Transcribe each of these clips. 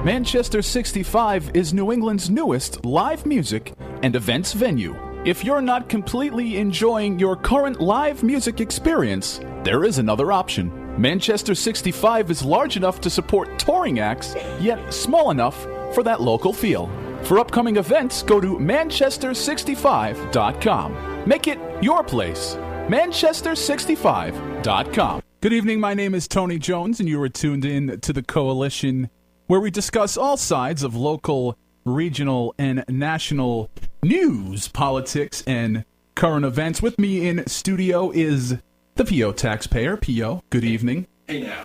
Manchester 65 is New England's newest live music and events venue. If you're not completely enjoying your current live music experience, there is another option. Manchester 65 is large enough to support touring acts, yet small enough for that local feel. For upcoming events, go to manchester65.com. Make it your place. manchester65.com. Good evening, my name is Tony Jones, and you are tuned in to The Coalition, where we discuss all sides of local, regional, and national news, politics, and current events. With me in studio is the P.O. taxpayer. P.O., good evening. Hey now.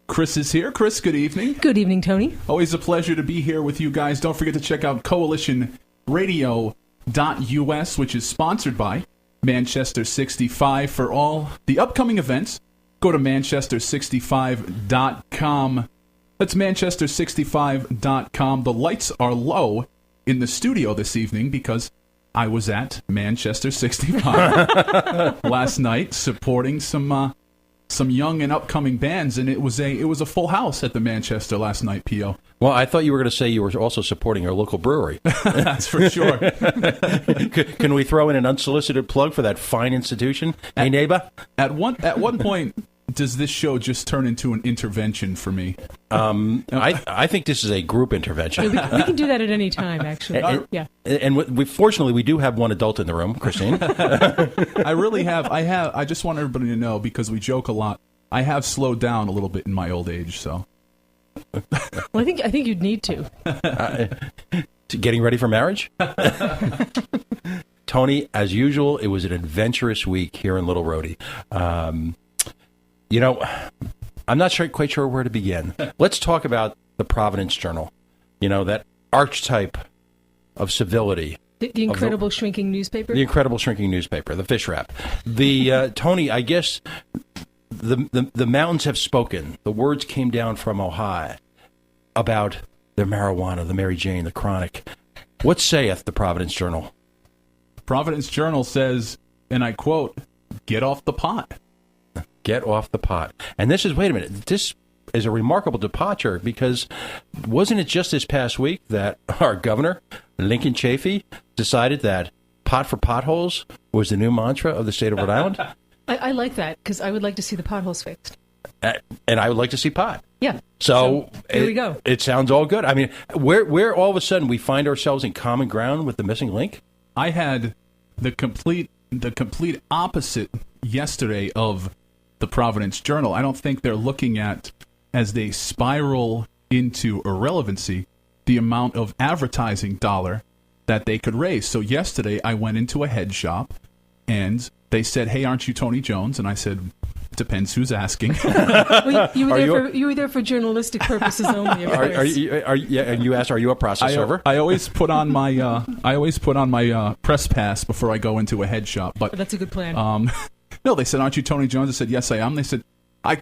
Chris is here. Chris, good evening. Good evening, Tony. Always a pleasure to be here with you guys. Don't forget to check out coalitionradio.us, which is sponsored by Manchester 65. For all the upcoming events, go to manchester65.com. That's manchester65.com. The lights are low in the studio this evening because I was at Manchester 65 last night supporting some young and upcoming bands, and it was a full house at the Manchester last night, P.O. Well, I thought you were going to say you were also supporting our local brewery. That's for sure. Can we throw in an unsolicited plug for that fine institution? Hey, neighbor? At one point, does this show just turn into an intervention for me? I think this is a group intervention. We can do that at any time, actually. Yeah. And fortunately, we do have one adult in the room, Christine. I really have. I just want everybody to know, because we joke a lot, I have slowed down a little bit in my old age, so. Well, I think you'd need to. Getting ready for marriage? Tony, as usual, it was an adventurous week here in Little Rhodey. I'm not quite sure where to begin. Let's talk about the Providence Journal. That archetype of civility. The incredible shrinking newspaper? The incredible shrinking newspaper, the fish wrap. Tony, I guess the mountains have spoken. The words came down from Ohio about their marijuana, the Mary Jane, the chronic. What saith the Providence Journal? Providence Journal says, and I quote, "Get off the pot." Get off the pot. And this is a remarkable departure, because wasn't it just this past week that our governor, Lincoln Chafee, decided that pot for potholes was the new mantra of the state of Rhode Island? I like that, because I would like to see the potholes fixed. And I would like to see pot. Yeah. So here we go. It sounds all good. I mean, where all of a sudden we find ourselves in common ground with the missing link? I had the complete opposite yesterday of the Providence Journal. I don't think they're looking at, as they spiral into irrelevancy, the amount of advertising dollar that they could raise. So yesterday I went into a head shop and they said, "Hey, aren't you Tony Jones?" And I said, "Depends who's asking." Well, you were there for journalistic purposes only. Of course. And you asked, "Are you a process server?" I always put on my press pass before I go into a head shop. But that's a good plan. No, they said, "Aren't you Tony Jones?" I said, "Yes, I am." They said,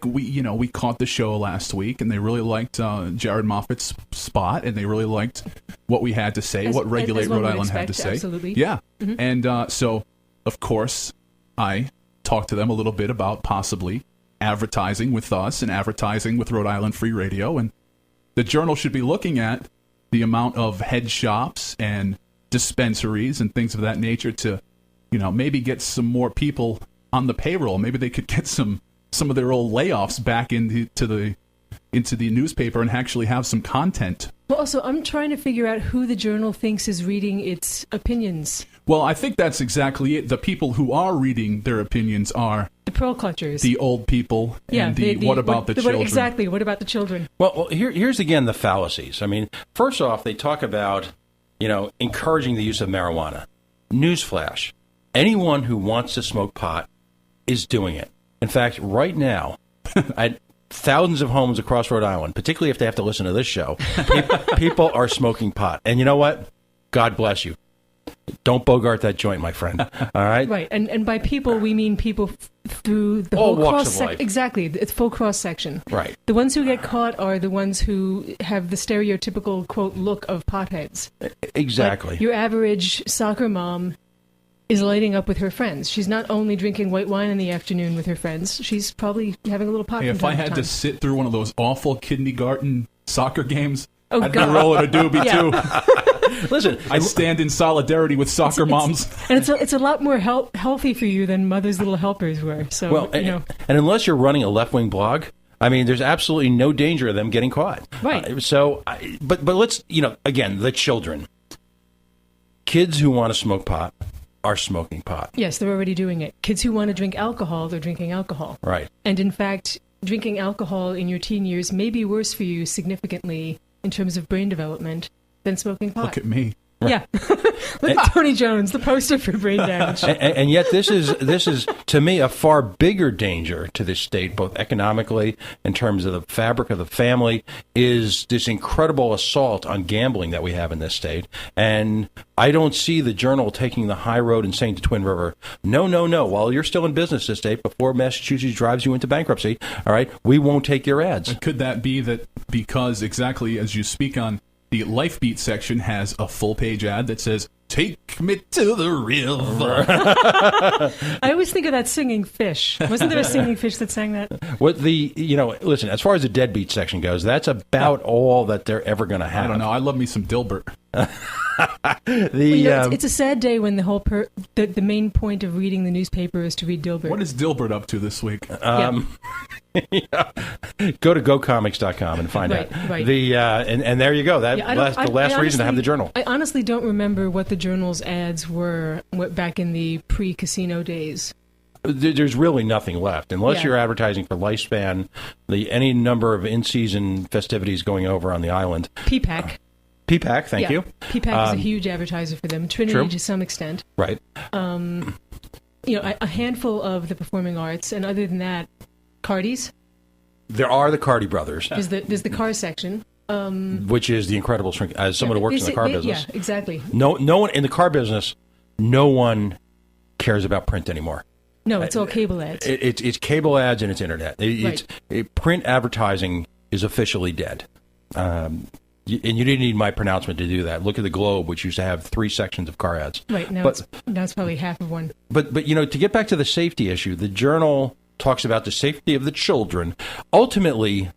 we caught the show last week, and they really liked Jared Moffat's spot, and they really liked what we had to say, what Regulate Rhode Island had to say. Absolutely. Yeah. Mm-hmm. And so, of course, I talked to them a little bit about possibly advertising with us and advertising with Rhode Island Free Radio, and the Journal should be looking at the amount of head shops and dispensaries and things of that nature to, maybe get some more people on the payroll. Maybe they could get some of their old layoffs back into the newspaper and actually have some content. Well, also, I'm trying to figure out who the Journal thinks is reading its opinions. Well, I think that's exactly it. The people who are reading their opinions are the pearl clutchers, the old people, and what about the children? Exactly. What about the children? Well, here's again the fallacies. I mean, first off, they talk about encouraging the use of marijuana. Newsflash: anyone who wants to smoke pot is doing it. In fact, right now, at thousands of homes across Rhode Island, particularly if they have to listen to this show, people are smoking pot. And you know what? God bless you. Don't bogart that joint, my friend. All right? Right. And by people, we mean people through the all whole walks of life. Exactly. It's full cross-section. Right. The ones who get caught are the ones who have the stereotypical, quote, look of potheads. Exactly. Like your average soccer mom is lighting up with her friends. She's not only drinking white wine in the afternoon with her friends, she's probably having a little pot. Hey, if I had to sit through one of those awful kindergarten soccer games, Oh, I'd be God. rolling a doobie too. Listen, I stand in solidarity with soccer moms. And it's a lot more healthy for you than Mother's Little Helpers were. So, well, and unless you're running a left-wing blog, I mean, there's absolutely no danger of them getting caught. Right. But let's, again, the children. Kids who want to smoke pot are smoking pot. Yes, they're already doing it. Kids who want to drink alcohol, they're drinking alcohol. Right. And in fact, drinking alcohol in your teen years may be worse for you significantly in terms of brain development than smoking pot. Look at me. Yeah. Look at Tony Jones, the poster for brain damage. And yet this is, to me, a far bigger danger to this state, both economically, in terms of the fabric of the family, is this incredible assault on gambling that we have in this state. And I don't see the Journal taking the high road and saying to Twin River, no, while you're still in business this state, before Massachusetts drives you into bankruptcy, all right, we won't take your ads. Could that be that because exactly as you speak on, the Life Beat section has a full-page ad that says, "Take me to the river." I always think of that singing fish. Wasn't there a singing fish that sang that? Listen, as far as the deadbeat section goes, that's about all that they're ever going to have. I don't know. I love me some Dilbert. It's a sad day when the whole the main point of reading the newspaper is to read Dilbert. What is Dilbert up to this week? Go to gocomics.com and find out. Right. And there you go. The last reason to have the Journal. I honestly don't remember what the Journal's ads were back in the pre-casino days. There's really nothing left unless you're advertising for Lifespan, any number of in-season festivities going over on the island. PPAC. PPAC, thank you. PPAC is a huge advertiser for them. Trinity to some extent. Right. A handful of the performing arts, and other than that, Cardi's. There are the Cardi brothers. There's the car section. Which is the incredible shrink. As someone who works in the car business. Yeah, exactly. No one in the car business, no one cares about print anymore. No, it's all cable ads. It's cable ads and it's internet. Print advertising is officially dead. And you didn't need my pronouncement to do that. Look at the Globe, which used to have 3 sections of car ads. Right, now it's probably half of one. But to get back to the safety issue, the Journal talks about the safety of the children. Ultimately,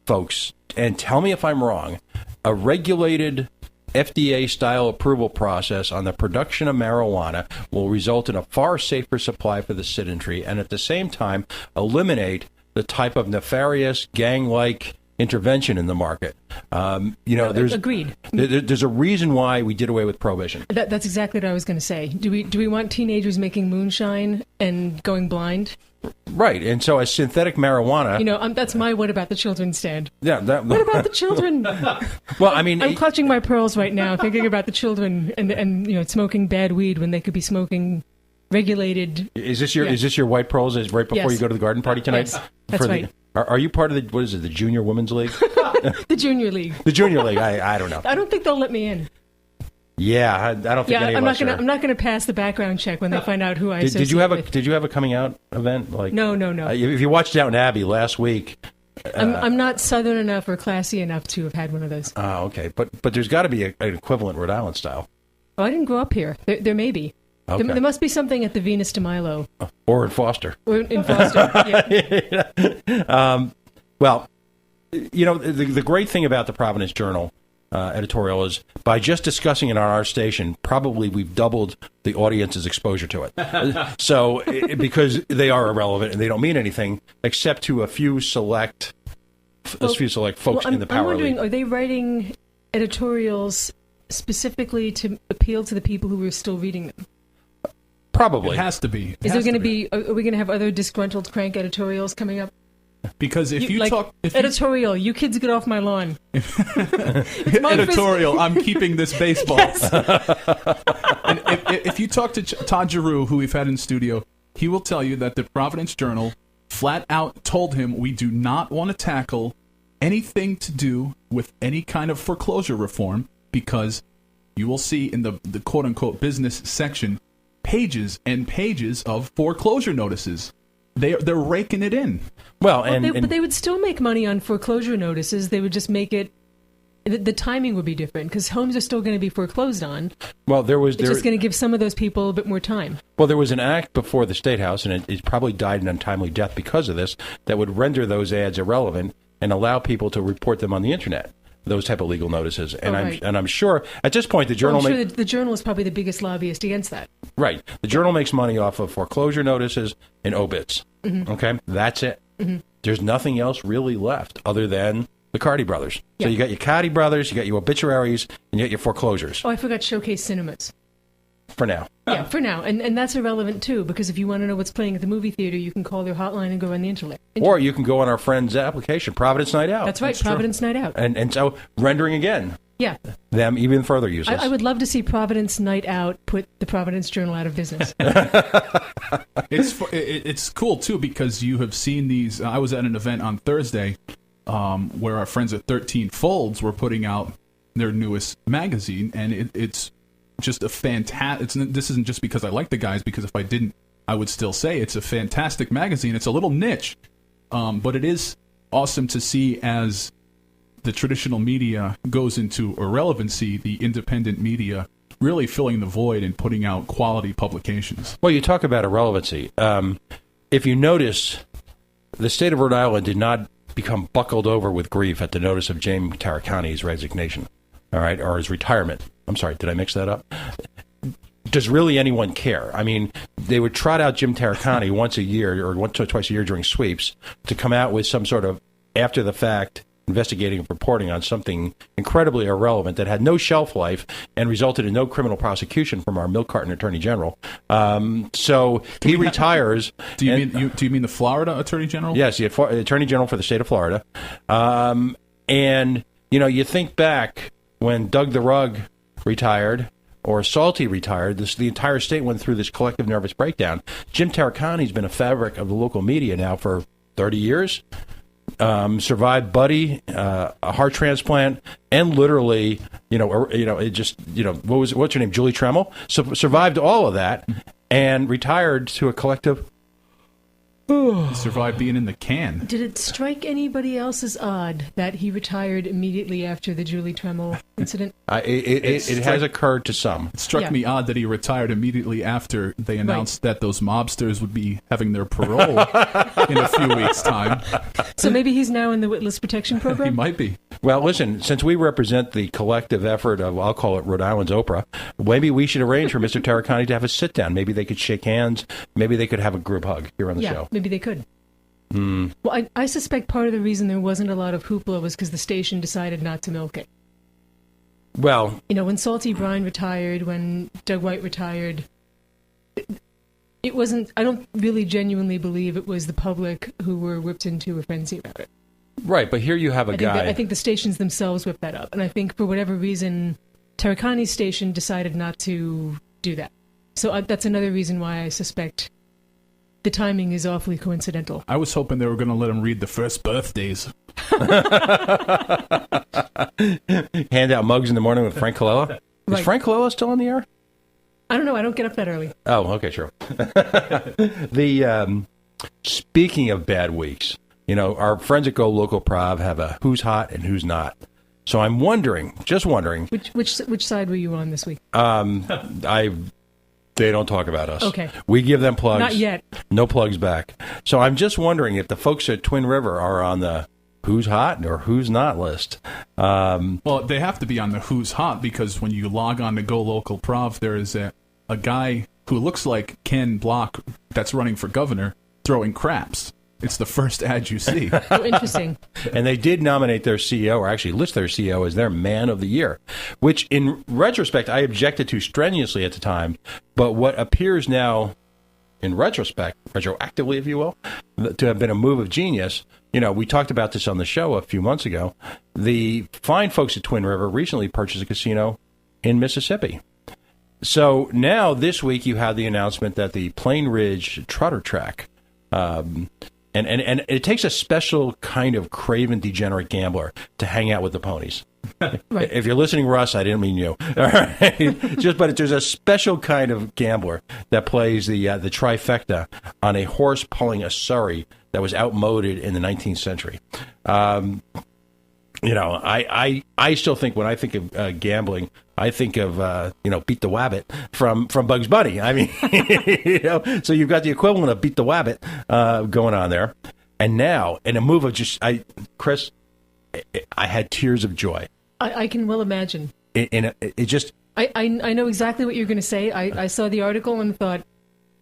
folks, and tell me if I'm wrong, a regulated FDA-style approval process on the production of marijuana will result in a far safer supply for the citizenry and at the same time eliminate the type of nefarious, gang-like intervention in the market. Agreed. There's a reason why we did away with prohibition. That's exactly what I was going to say. Do we want teenagers making moonshine and going blind? Right, and so as synthetic marijuana... that's my what about the children stand. Yeah. What about the children? Well, I mean... I'm clutching my pearls right now, thinking about the children and smoking bad weed when they could be smoking regulated... Is this your white pearls right before you go to the garden party tonight? Yes, that's right. Are you part of the Junior Women's League? The Junior League. The Junior League, I don't know. I don't think they'll let me in. Yeah, I don't think any of us are. I'm not going to pass the background check when they find out who I associate with. Did you have a coming out event? No. If you watched Downton Abbey last week... I'm not Southern enough or classy enough to have had one of those. Oh, okay. But there's got to be an equivalent Rhode Island style. Oh, I didn't grow up here. There may be. Okay. There must be something at the Venus de Milo. Or in Foster. Or in Foster, yeah. Well, the great thing about the Providence Journal editorial is by just discussing it on our station, probably we've doubled the audience's exposure to it. So, because they are irrelevant and they don't mean anything except to a few select folks in the power I'm wondering, league. Are they writing editorials specifically to appeal to the people who are still reading them? Probably. It has to be. Are we going to have other disgruntled crank editorials coming up? Because editorial, you kids get off my lawn. Editorial, I'm keeping this baseball. Yes. And if you talk to Todd Giroux, who we've had in studio, he will tell you that the Providence Journal flat out told him we do not want to tackle anything to do with any kind of foreclosure reform because you will see in the quote-unquote business section pages and pages of foreclosure notices. They're raking it in. But they would still make money on foreclosure notices. They would just make it. The timing would be different because homes are still going to be foreclosed on. Well, it's just going to give some of those people a bit more time. Well, there was an act before the State House, and it probably died an untimely death because of this, that would render those ads irrelevant and allow people to report them on the internet. those type of legal notices. And right. I'm sure at this point the Journal I'm sure the Journal is probably the biggest lobbyist against that. Right. The Journal makes money off of foreclosure notices and obits. Mm-hmm. Okay? That's it. Mm-hmm. There's nothing else really left other than the Cardi brothers. Yeah. So you got your Cardi brothers, you got your obituaries, and you got your foreclosures. Oh, I forgot Showcase Cinemas. For now. Yeah, for now. And that's irrelevant, too, because if you want to know what's playing at the movie theater, you can call their hotline and go on the internet. Or you can go on our friend's application, Providence Night Out. That's right, Providence Night Out. And so rendering again. Yeah. Them even further useless. I would love to see Providence Night Out put the Providence Journal out of business. It's cool, too, because you have seen these. I was at an event on Thursday where our friends at 13 Folds were putting out their newest magazine, and it's just a fantastic. This isn't just because I like the guys, because if I didn't, I would still say it's a fantastic magazine. It's a little niche, but it is awesome to see as the traditional media goes into irrelevancy, the independent media really filling the void and putting out quality publications. Well, you talk about irrelevancy. If you notice, the state of Rhode Island did not become buckled over with grief at the notice of James Taricani's resignation, all right, or his retirement. I'm sorry, did I mix that up? Does really anyone care? I mean, they would trot out Jim Taricani once a year or once or twice a year during sweeps to come out with some sort of after-the-fact investigating and reporting on something incredibly irrelevant that had no shelf life and resulted in no criminal prosecution from our milk carton attorney general. So he retires. Do you mean the Florida attorney general? Yes, the attorney general for the state of Florida. And you think back when Doug the Rug retired or Salty retired, the entire state went through this collective nervous breakdown. Jim Taricani's been a fabric of the local media now for 30 years. Survived Buddy, a heart transplant, and literally, what's her name, Julie Tremmel, survived all of that and retired to a collective. Survived being in the can. Did it strike anybody else as odd that he retired immediately after the Julie Tremmel incident? It has occurred to some. It struck me odd that he retired immediately after they announced that those mobsters would be having their parole in a few weeks' time. So maybe he's now in the Witness Protection Program? He might be. Well, listen, since we represent the collective effort of, I'll call it Rhode Island's Oprah, maybe we should arrange for Mr. Taricani to have a sit-down. Maybe they could shake hands. Maybe they could have a group hug here on the show. Maybe they could. Well, I suspect part of the reason there wasn't a lot of hoopla was because the station decided not to milk it. Well, when Salty Brine retired, when Doug White retired, it wasn't. I don't really genuinely believe it was the public who were whipped into a frenzy about it. Right, but here you have a guy. I think the stations themselves whipped that up, and I think for whatever reason, Taricani's station decided not to do that. So that's another reason why I suspect the timing is awfully coincidental. I was hoping they were going to let him read the first birthdays. Hand out mugs in the morning with Frank Colella. Right. Is Frank Colella still on the air? I don't know. I don't get up that early. Oh, okay, sure. Speaking of bad weeks, our friends at Go Local Prov have a who's hot and who's not. So I'm just wondering. Which side were you on this week? They don't talk about us. Okay. We give them plugs. Not yet. No plugs back. So I'm just wondering if the folks at Twin River are on the who's hot or who's not list. Well, they have to be on the who's hot because when you log on to Go Local Prov, there is a guy who looks like Ken Block that's running for governor throwing craps. It's the first ad you see. Oh, interesting. And they did nominate their CEO, or actually list their CEO as their man of the year, which in retrospect I objected to strenuously at the time. But what appears now, in retrospect, retroactively, if you will, to have been a move of genius, we talked about this on the show a few months ago. The fine folks at Twin River recently purchased a casino in Mississippi. So now this week you have the announcement that the Plain Ridge Trotter Track, and it takes a special kind of craven degenerate gambler to hang out with the ponies. Right. If you're listening, Russ, I didn't mean you. All right. But there's a special kind of gambler that plays the trifecta on a horse pulling a surrey that was outmoded in the 19th century. I still think when I think of gambling, I think of Beat the Wabbit from Bugs Bunny. I mean, so you've got the equivalent of Beat the Wabbit going on there, and now in a move of Chris, I had tears of joy. I can well imagine. It just... I know exactly what you're going to say. I saw the article and thought,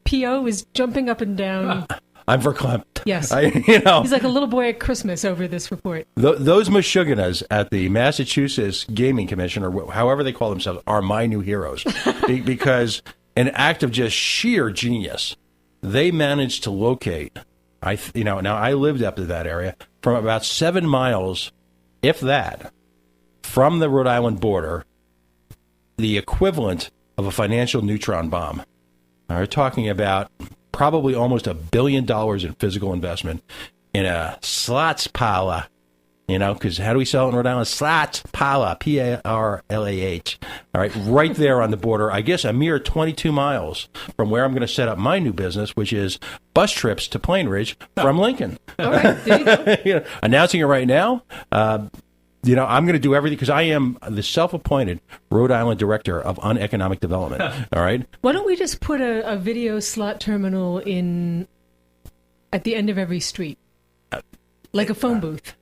P.O. is jumping up and down. I'm verklempt. Yes. He's like a little boy at Christmas over this report. Those Meshuggahs at the Massachusetts Gaming Commission, or however they call themselves, are my new heroes. Because an act of just sheer genius, they managed to locate, now I lived up to that area, from about 7 miles, if that, from the Rhode Island border, the equivalent of a financial neutron bomb. We're talking about probably almost $1 billion in physical investment in a slots parlor, because how do we sell it in Rhode Island? Slots parlor, Parlah. All right, right there on the border, I guess a mere 22 miles from where I'm going to set up my new business, which is bus trips to Plain Ridge from Lincoln. All right, there you go. Announcing it right now. I'm going to do everything because I am the self-appointed Rhode Island Director of Uneconomic Development. All right. Why don't we just put a video slot terminal at the end of every street, like a phone booth?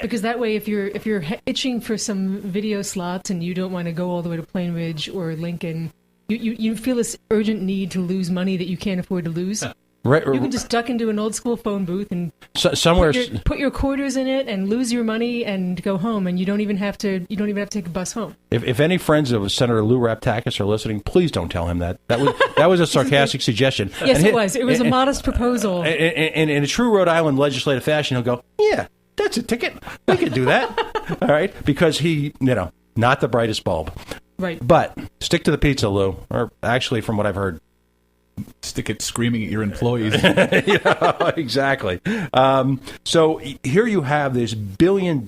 Because that way, if you're itching for some video slots and you don't want to go all the way to Plain Ridge or Lincoln, you feel this urgent need to lose money that you can't afford to lose. Right, you can just duck into an old school phone booth and somewhere put your quarters in it and lose your money and go home, and you don't even have to take a bus home. If any friends of Senator Lou Raptakis are listening, please don't tell him that. That was a sarcastic suggestion. Yes, it was. It was a modest proposal. And in a true Rhode Island legislative fashion, he'll go, "Yeah, that's a ticket. We can do that." All right, because he, not the brightest bulb. Right. But stick to the pizza, Lou. Or actually, from what I've heard, stick it screaming at your employees. Exactly. So here you have this $1 billion,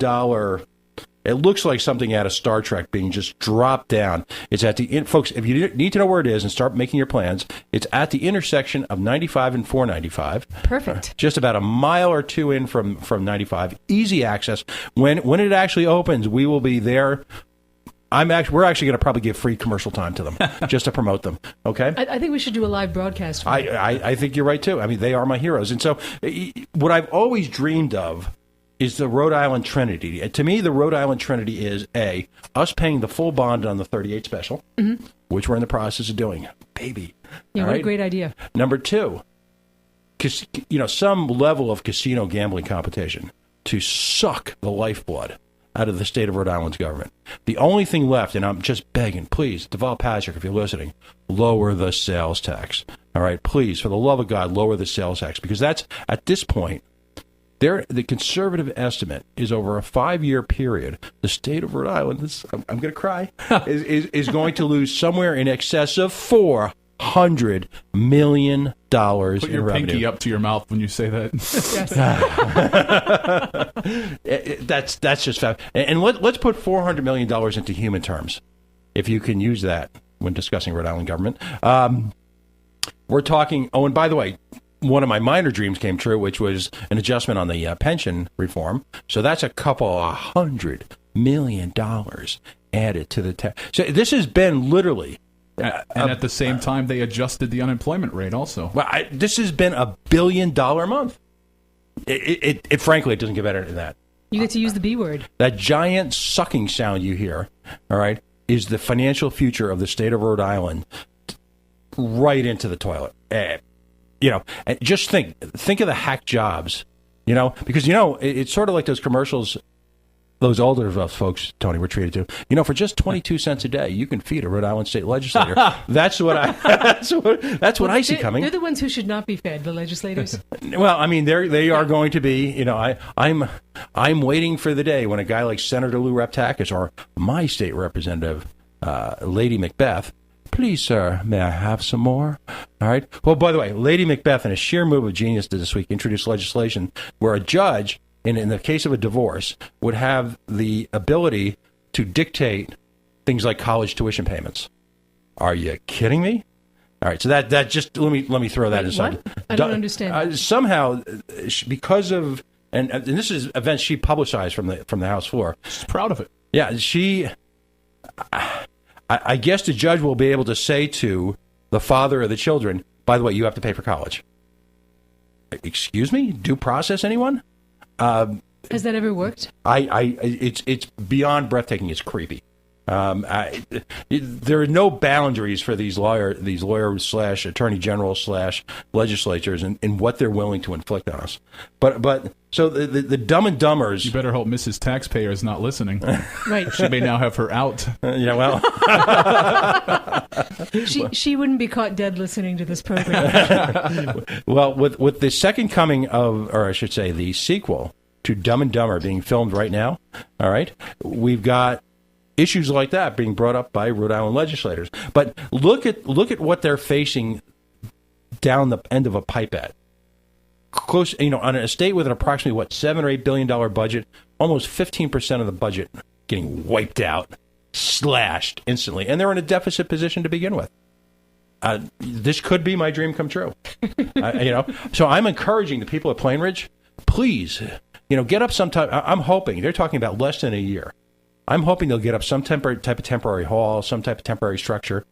it looks like something out of Star Trek being just dropped down. It's at the, folks, if you need to know where it is and start making your plans, it's at the intersection of 95 and 495. Perfect. Just about a mile or two in from 95. Easy access. When it actually opens, we will be there. We're actually going to probably give free commercial time to them just to promote them. Okay. I think we should do a live broadcast. I think you're right too. I mean, they are my heroes, and so what I've always dreamed of is the Rhode Island Trinity. To me, the Rhode Island Trinity is us paying the full bond on the 38 special, which we're in the process of doing. Baby. Yeah, what a great idea. Number 2, some level of casino gambling competition to suck the lifeblood out of the state of Rhode Island's government. The only thing left, and I'm just begging, please, Deval Patrick, if you're listening, lower the sales tax. All right, please, for the love of God, lower the sales tax, because that's, at this point, the conservative estimate is over a 5-year period, the state of Rhode Island, I'm going to cry, is going to lose somewhere in excess of $400 million Put your in revenue. pinky up to your mouth when you say that. Yes. That's just fab. And let's put $400 million into human terms, if you can use that when discussing Rhode Island government. We're talking, and by the way, one of my minor dreams came true, which was an adjustment on the pension reform. So that's a couple of $100 million added to the tax. So this has been literally... and at the same time, they adjusted the unemployment rate also. Well, this has been $1 billion a month. It frankly, it doesn't get better than that. You get to use the B word. That giant sucking sound you hear, all right, is the financial future of the state of Rhode Island right into the toilet. And just think of the hack jobs, because, it's sort of like those commercials. Those older folks, Tony, were treated to. For just 22 cents a day, you can feed a Rhode Island state legislator. That's what I see coming. They're the ones who should not be fed, the legislators. Well, I mean, they are going to be. I'm waiting for the day when a guy like Senator Lou Raptakis or my state representative, Lady Macbeth. Please, sir, may I have some more? All right. Well, by the way, Lady Macbeth, in a sheer move of genius this week, introduced legislation where a judge, in the case of a divorce, would have the ability to dictate things like college tuition payments. Are you kidding me? All right, so that just let me throw that aside. What? I don't understand. Somehow, because of and this is events she publicized from the House floor. She's proud of it. Yeah, I guess the judge will be able to say to the father of the children, by the way, you have to pay for college. Excuse me? Due process, anyone? Has that ever worked? It's beyond breathtaking. It's creepy. There are no boundaries for these lawyers slash attorney generals slash legislatures in what they're willing to inflict on us. But so the Dumb and Dumbers. You better hope Mrs. Taxpayer is not listening. Right. She may now have her out. Yeah, well. She wouldn't be caught dead listening to this program. Well, with the second coming of, or I should say, the sequel to Dumb and Dumber being filmed right now, all right, we've got issues like that being brought up by Rhode Island legislators. But look at what they're facing down the end of a pipette. Close, on an estate with an approximately $7 or $8 billion budget, almost 15% of the budget getting wiped out, slashed instantly, and they're in a deficit position to begin with. This could be my dream come true. So I'm encouraging the people at Plain Ridge, please, get up sometime. I'm hoping they're talking about less than a year. I'm hoping they'll get up some type of temporary hall, some type of temporary structure.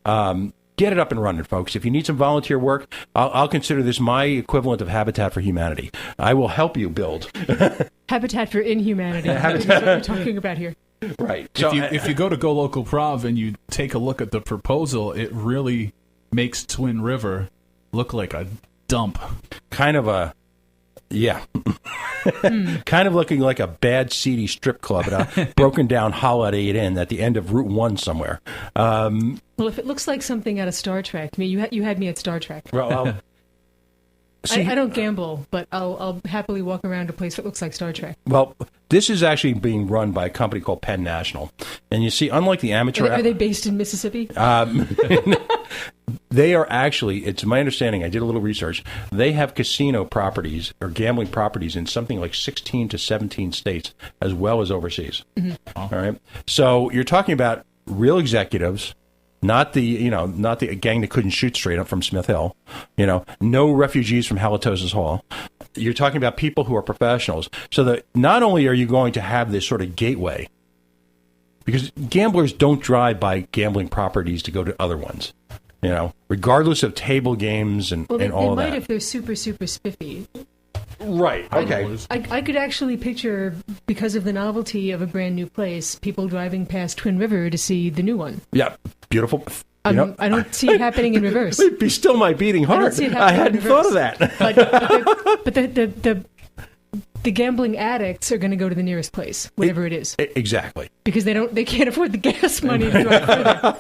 Get it up and running, folks. If you need some volunteer work, I'll consider this my equivalent of Habitat for Humanity. I will help you build. Habitat for Inhumanity. That's what we're talking about here. Right. If you go to Go Local Prov and you take a look at the proposal, it really makes Twin River look like a dump. Kind of a... Yeah. Kind of looking like a bad, seedy strip club at a broken-down Holiday Inn at the end of Route 1 somewhere. Well, if it looks like something out of Star Trek, you had me at Star Trek. Well, I don't gamble, but I'll happily walk around a place that looks like Star Trek. Well, this is actually being run by a company called Penn National. And you see, unlike the amateur... Are they based in Mississippi? They are actually, it's my understanding, I did a little research, they have casino properties or gambling properties in something like 16 to 17 states as well as overseas. Mm-hmm. All right. So you're talking about real executives, not the gang that couldn't shoot straight up from Smith Hill, no refugees from Halitosis Hall. You're talking about people who are professionals. So that not only are you going to have this sort of gateway, because gamblers don't drive by gambling properties to go to other ones. Regardless of table games and all of that. They might if they're super, super spiffy. Right, okay. I could actually picture, because of the novelty of a brand new place, people driving past Twin River to see the new one. Yeah, beautiful. I don't see it happening in reverse. It'd be still my beating heart. I hadn't thought of that. But the gambling addicts are going to go to the nearest place, whatever it is. Exactly. Because they can't afford the gas money to drive further.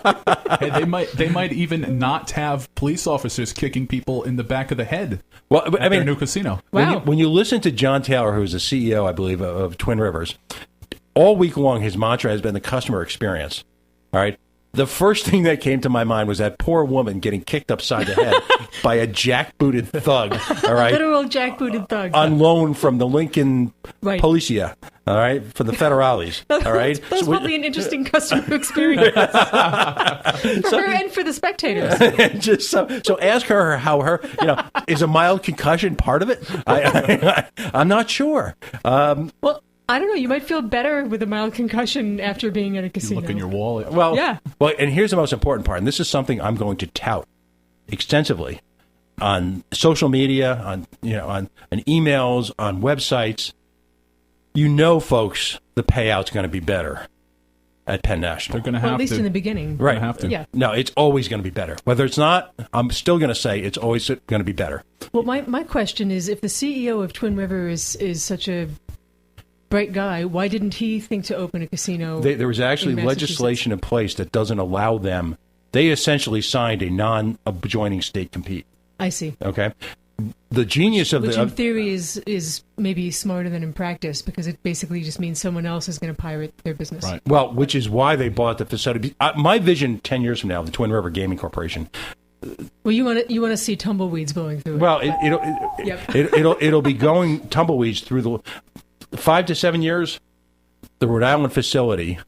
Hey, they might even not have police officers kicking people in the back of the head. Well, at their new casino. Wow. When you listen to John Taylor, who is the CEO, I believe, of Twin Rivers, all week long his mantra has been the customer experience. All right. The first thing that came to my mind was that poor woman getting kicked upside the head by a jackbooted thug, all right? Literal jackbooted thug. On loan from the Lincoln Policia, all right, from the Federales, all right? That's probably an interesting customer experience for her and for the spectators. Just so ask her how her, is a mild concussion part of it? I'm not sure. Well, I don't know. You might feel better with a mild concussion after being at a casino. You look in your wallet. Well, yeah. Well, and here's the most important part, and this is something I'm going to tout extensively on social media, on emails, on websites. Folks, the payout's going to be better at Penn National. They're going to have to. At least in the beginning. Right. Have to. Yeah. No, it's always going to be better. Whether it's not, I'm still going to say it's always going to be better. Well, my question is, if the CEO of Twin River is such a bright guy, why didn't he think to open a casino? There was actually legislation in place that doesn't allow them. They essentially signed a non-adjoining state compete. I see. Okay. The genius of which in theory is maybe smarter than in practice, because it basically just means someone else is going to pirate their business. Right. Well, which is why they bought the facility. My vision 10 years from now, the Twin River Gaming Corporation. Well, you want to see tumbleweeds blowing through it. Well, it'll be going tumbleweeds through the 5 to 7 years. The Rhode Island facility,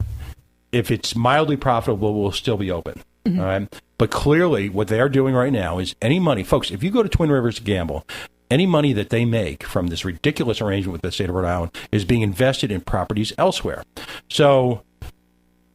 if it's mildly profitable, will still be open. Mm-hmm. All right. But clearly, what they are doing right now is any money, folks, if you go to Twin Rivers to gamble, any money that they make from this ridiculous arrangement with the state of Rhode Island is being invested in properties elsewhere. So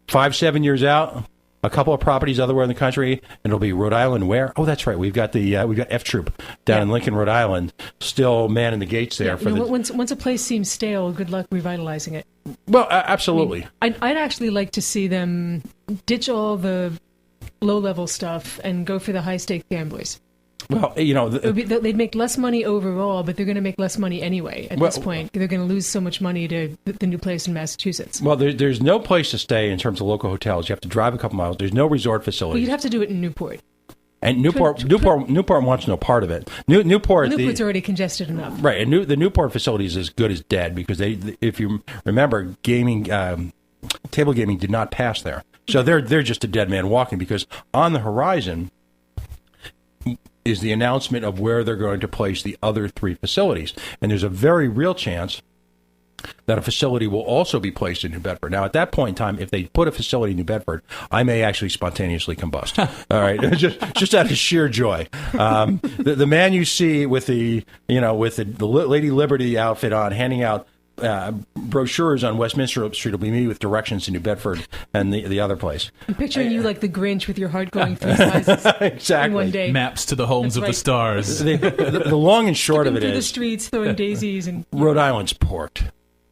5-7 years out, a couple of properties elsewhere in the country, and it'll be Rhode Island where? Oh, that's right. We've got F Troop down in Lincoln, Rhode Island, still manning the gates there. Once a place seems stale, good luck revitalizing it. Well, absolutely. I mean, I'd actually like to see them ditch all the low-level stuff and go for the high-stake gamblers. Well, they'd make less money overall, but they're going to make less money anyway at this point. They're going to lose so much money to the new place in Massachusetts. Well, there's no place to stay in terms of local hotels. You have to drive a couple miles. There's no resort facilities. Well, you'd have to do it in Newport. And Newport wants no part of it. Newport's already congested enough, right? And the Newport facility is as good as dead because if you remember, table gaming did not pass there, so they're just a dead man walking. Because on the horizon is the announcement of where they're going to place the other 3 facilities, and there's a very real chance that a facility will also be placed in New Bedford. Now, at that point in time, if they put a facility in New Bedford, I may actually spontaneously combust. All right, just out of sheer joy. The man you see with the Lady Liberty outfit on, handing out brochures on Westminster Street will be me with directions to New Bedford and the other place. I'm picturing you like the Grinch with your heart going 3 sizes exactly. in one day. Maps to the homes of the stars. The long and short of it through is the streets throwing daisies and Rhode Island's port.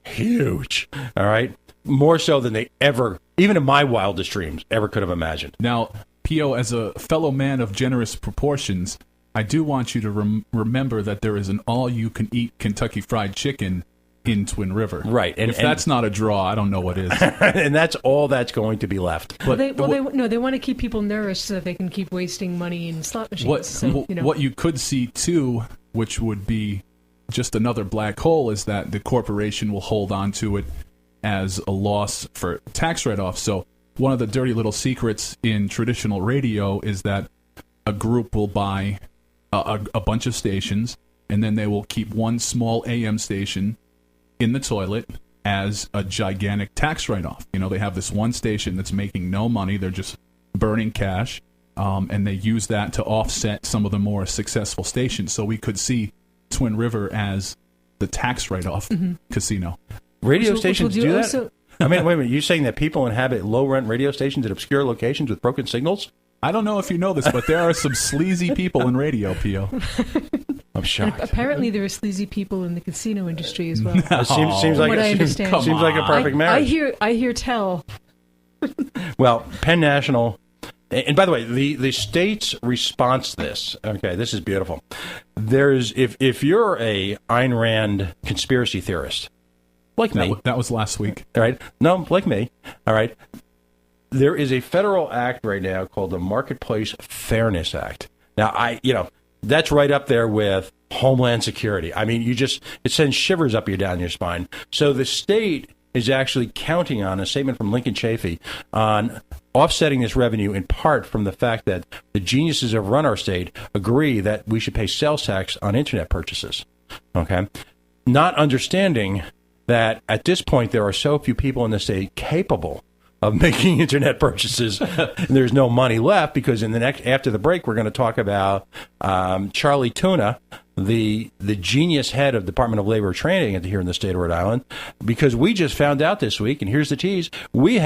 Huge. All right? More so than they ever, even in my wildest dreams, ever could have imagined. Now, P.O., as a fellow man of generous proportions, I do want you to remember that there is an all-you-can-eat Kentucky Fried Chicken in Twin River. Right. And if that's not a draw, I don't know what is. And that's all that's going to be left. They want to keep people nourished so that they can keep wasting money in slot machines. What you could see, too, which would be just another black hole, is that the corporation will hold on to it as a loss for tax write-off. So one of the dirty little secrets in traditional radio is that a group will buy a bunch of stations, and then they will keep one small AM station in the toilet as a gigantic tax write-off. They have this one station that's making no money. They're just burning cash, and they use that to offset some of the more successful stations. So we could see Twin River as the tax write-off casino. Radio stations do that? I mean, wait a minute. You're saying that people inhabit low-rent radio stations at obscure locations with broken signals? I don't know if you know this, but there are some sleazy people in radio, P.O. I'm shocked. And apparently there are sleazy people in the casino industry as well. No. Seems like a perfect marriage. I hear tell. Well, Penn National... And by the way, the state's response to this, okay, this is beautiful. There's if you're a Ayn Rand conspiracy theorist, like me. That was last week. All right. No, like me. All right. There is a federal act right now called the Marketplace Fairness Act. Now, that's right up there with Homeland Security. I mean, it sends shivers up down your spine. So the state is actually counting on a statement from Lincoln Chafee on offsetting this revenue in part from the fact that the geniuses who run our state agree that we should pay sales tax on Internet purchases. Okay? Not understanding that at this point there are so few people in the state capable of making Internet purchases, and there's no money left because after the break we're going to talk about Charlie Tuna, the genius head of Department of Labor Training here in the state of Rhode Island, because we just found out this week, and here's the tease, you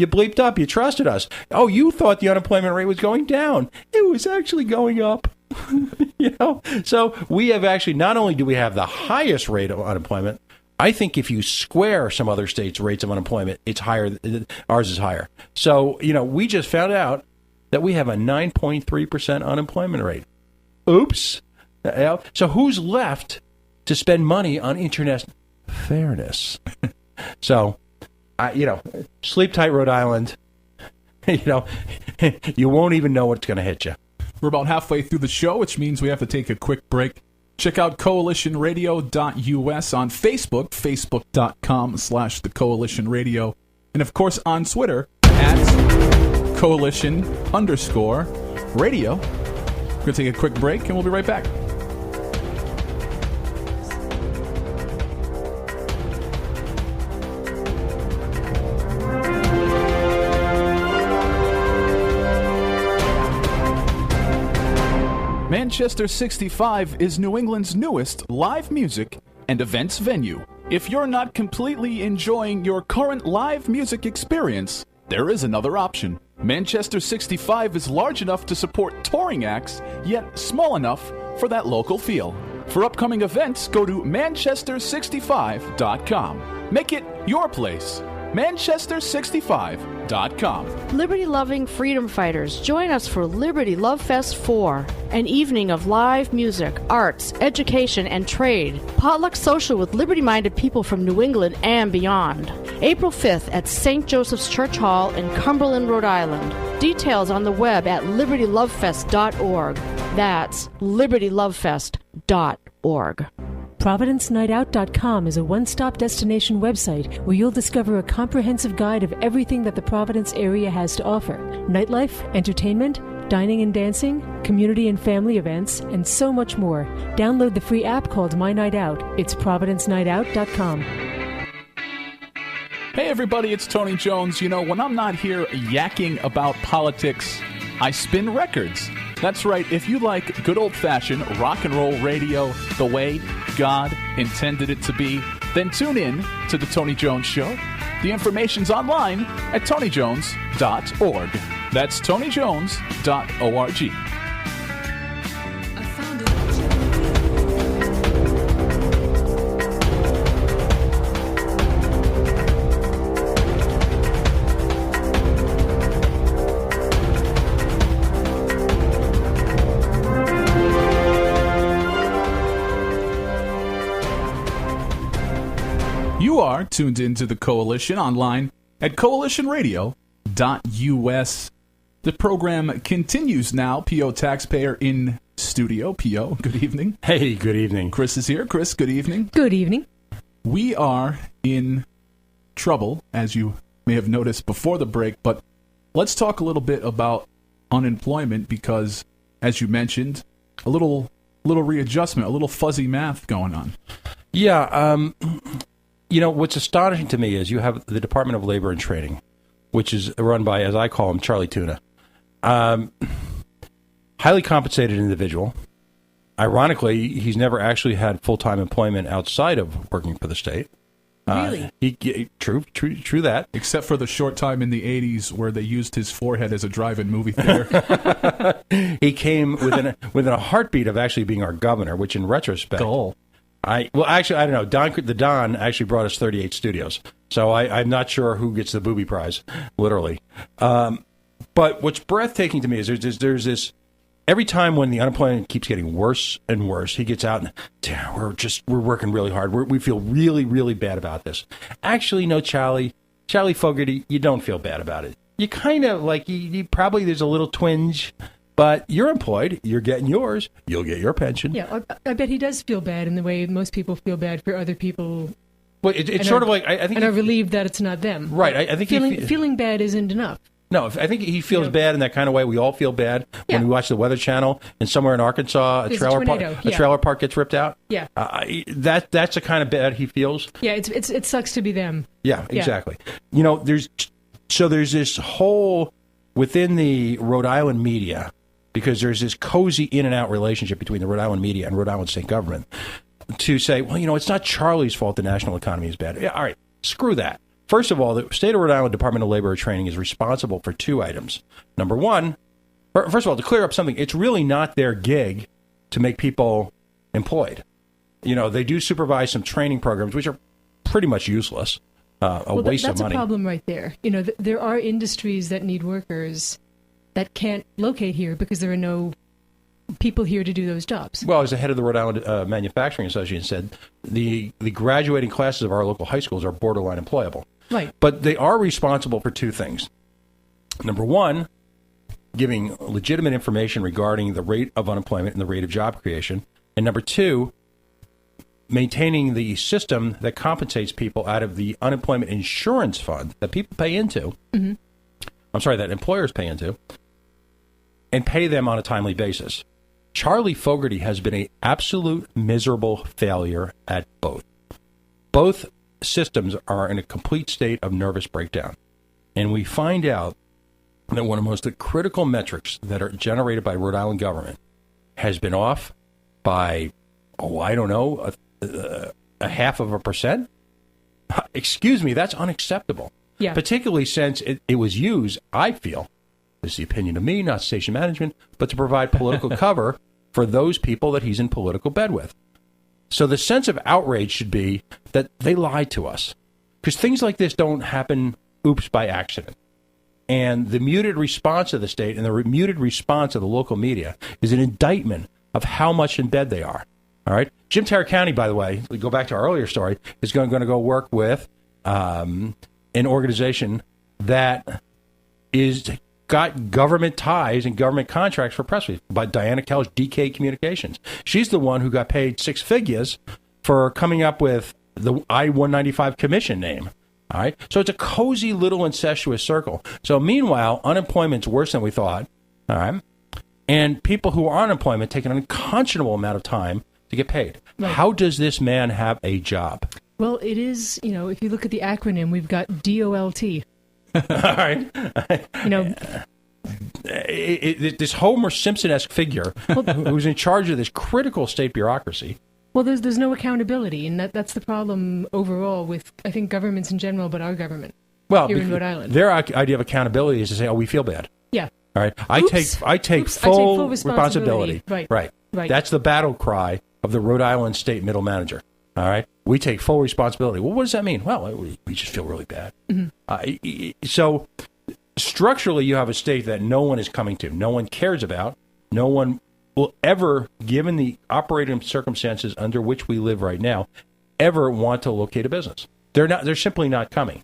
bleeped up, you trusted us. Oh, you thought the unemployment rate was going down. It was actually going up. So we have actually, not only do we have the highest rate of unemployment, I think if you square some other states' rates of unemployment, it's higher. Ours is higher. So, we just found out that we have a 9.3% unemployment rate. Oops. So who's left to spend money on Internet fairness? So, sleep tight, Rhode Island. You won't even know what's going to hit you. We're about halfway through the show, which means we have to take a quick break. Check out coalitionradio.us on Facebook, facebook.com/The Coalition Radio, and of course on Twitter @coalition_radio. We're going to take a quick break, and we'll be right back. Manchester 65 is New England's newest live music and events venue. If you're not completely enjoying your current live music experience, there is another option. Manchester 65 is large enough to support touring acts, yet small enough for that local feel. For upcoming events, go to manchester65.com. Make it your place. manchester65.com. Liberty-loving freedom fighters, join us for Liberty Love Fest 4, an evening of live music, arts, education, and trade. Potluck social with liberty-minded people from New England and beyond. April 5th at St. Joseph's Church Hall in Cumberland, Rhode Island. Details on the web at libertylovefest.org. That's libertylovefest.org. ProvidenceNightOut.com is a one-stop destination website where you'll discover a comprehensive guide of everything that the Providence area has to offer. Nightlife, entertainment, dining and dancing, community and family events, and so much more. Download the free app called My Night Out. It's ProvidenceNightOut.com. Hey everybody, it's Tony Jones. You know, when I'm not here yakking about politics, I spin records. That's right, if you like good old-fashioned rock and roll radio the way God intended it to be, then tune in to The Tony Jones Show. The information's online at tonyjones.org. That's tonyjones.org. You are tuned into the Coalition online at coalitionradio.us. The program continues now. P.O. Taxpayer in studio. P.O., good evening. Hey, good evening. Chris is here. Chris, good evening. Good evening. We are in trouble, as you may have noticed before the break, but let's talk a little bit about unemployment because, as you mentioned, a little readjustment, a little fuzzy math going on. Yeah, you know, what's astonishing to me is you have the Department of Labor and Training, which is run by, as I call him, Charlie Tuna. Highly compensated individual. Ironically, he's never actually had full-time employment outside of working for the state. Really? True that. Except for the short time in the 80s where they used his forehead as a drive-in movie theater. He came within a heartbeat of actually being our governor, which in retrospect... Goal. I don't know. The Don actually brought us 38 studios, so I'm not sure who gets the booby prize, literally. But what's breathtaking to me is there's this. Every time when the unemployment keeps getting worse and worse, he gets out and we're working really hard. We feel really, really bad about this. Actually, no, Charlie Fogarty, you don't feel bad about it. You kind of like you probably there's a little twinge. But you're employed. You're getting yours. You'll get your pension. Yeah, I bet he does feel bad in the way most people feel bad for other people. Well, it's sort of like I think, and are relieved that it's not them. Right. I think feeling bad isn't enough. No, I think he feels bad in that kind of way. We all feel bad when we watch the Weather Channel and somewhere in Arkansas a trailer park gets ripped out. Yeah, that's the kind of bad he feels. Yeah, it sucks to be them. Yeah, exactly. You know, there's this whole within the Rhode Island media. Because there's this cozy in and out relationship between the Rhode Island media and Rhode Island state government to say, well, you know, it's not Charlie's fault the national economy is bad. Yeah, all right, screw that. First of all, the state of Rhode Island Department of Labor and Training is responsible for two items. Number one, first of all, to clear up something, it's really not their gig to make people employed. You know, they do supervise some training programs, which are pretty much useless, waste of money. That's a problem right there. You know, there are industries that need workers that can't locate here because there are no people here to do those jobs. Well, as the head of the Rhode Island Manufacturing Association said, the graduating classes of our local high schools are borderline employable. Right. But they are responsible for two things. Number one, giving legitimate information regarding the rate of unemployment and the rate of job creation. And number two, maintaining the system that compensates people out of the unemployment insurance fund that people pay into. Mm-hmm. I'm sorry, that employers pay into, and pay them on a timely basis. Charlie Fogarty has been an absolute miserable failure at both. Both systems are in a complete state of nervous breakdown. And we find out that one of the most critical metrics that are generated by Rhode Island government has been off by, a 0.5%. Excuse me, that's unacceptable. Yeah. Particularly since it was used, I feel, this is the opinion of me, not station management, but to provide political cover for those people that he's in political bed with. So the sense of outrage should be that they lied to us. Because things like this don't happen, by accident. And the muted response of the state and the muted response of the local media is an indictment of how much in bed they are. All right? Jim Tarracani, by the way, we go back to our earlier story, is going to go work with an organization that is got government ties and government contracts for press release by Diana Kelch, DK Communications. She's the one who got paid 6 figures for coming up with the I-195 commission name. All right? So it's a cozy little incestuous circle. So meanwhile, unemployment's worse than we thought. All right? And people who are on unemployment take an unconscionable amount of time to get paid. Right. How does this man have a job? Well, it is, if you look at the acronym, we've got DOLT. All right. This Homer Simpson-esque figure who's in charge of this critical state bureaucracy. Well, there's no accountability, and that's the problem overall with, I think, governments in general, but our government here in Rhode Island. Their idea of accountability is to say, "Oh, we feel bad." Yeah. All right. I take full responsibility. Right. That's the battle cry of the Rhode Island State Middle Manager. All right. We take full responsibility. Well, what does that mean? Well, we just feel really bad. Mm-hmm. So structurally, you have a state that no one is coming to, no one cares about, no one will ever, given the operating circumstances under which we live right now, ever want to locate a business. They're simply not coming.